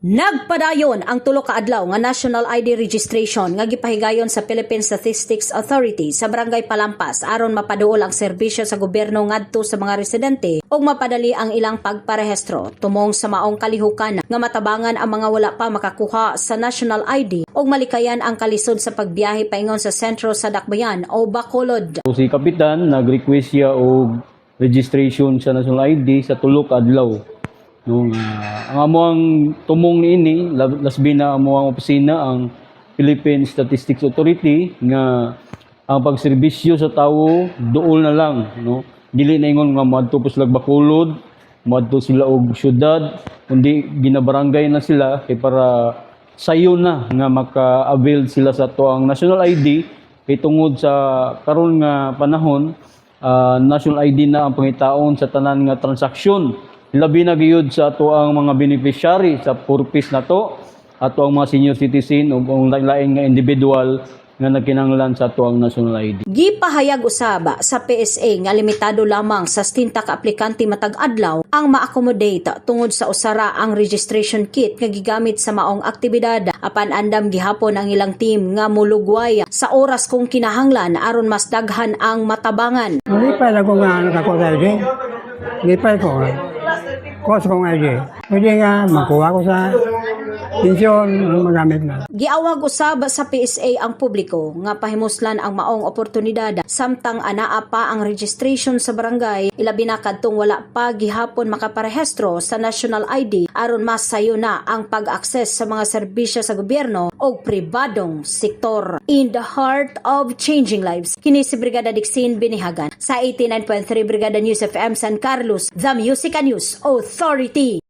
Nagpadayon ang tulo ka adlaw nga National ID registration nga gipahigayon sa Philippine Statistics Authority sa Barangay Palampas aron mapaduol ang serbisyo sa gobyerno ngadto sa mga residente ug mapadali ang ilang pagparehistro tumong sa maong kalihukan nga matabangan ang mga wala pa makakuha sa National ID ug malikayan ang kalisod sa pagbiyahe paingon sa sentro sa Dakbayan o Bacolod. Si Kapitan nag-request siya og registration sa National ID sa tulo ka adlaw. Ang amuang tumong niini lasbi na amuang opisina ang Philippine Statistics Authority nga ang pagserbisyo sa tawo duol na lang, no, dili na ingon nga moadto pa sila Bacolod, moadto sila og syudad, kundi ginabarangay na sila kay para sayo na nga maka-avail sila sa tuang National ID kay tungod sa karon nga panahon. National ID na ang pangitaon sa tanan nga transaksyon. Labi na gayud sa ato ang mga beneficiary sa purpose na to, ato ang mga senior citizen o ang lain nga individual nga nagkinahanglan sa ato ang National ID. Gipahayag usaba sa PSA nga limitado lamang sa 60 ka aplikante matag adlaw ang ma-accommodate tungod sa usara ang registration kit nga gigamit sa maong aktibidad apan andam gihapon ang ilang team nga mulugway sa oras kung kinahanglan aron mas daghan ang matabangan. Hindi pa lang ko nga nakakuha ID. Hindi pa ko nga. Kos kong ID. Pwede nga makuha ko sa pensyon magamit na. Giawag usab sa PSA ang publiko nga pahimuslan ang maong oportunidad samtang anaa pa ang registration sa barangay ilabi na kadtong wala pa gihapon makaparehistro sa National ID aron mas sayo na ang pag-akses sa mga serbisyo sa gobyerno o pribadong sektor. In the heart of changing lives, kini si Brigada Dixin Binihagan sa 89.3 Brigada News FM San Carlos, The Music News Authority.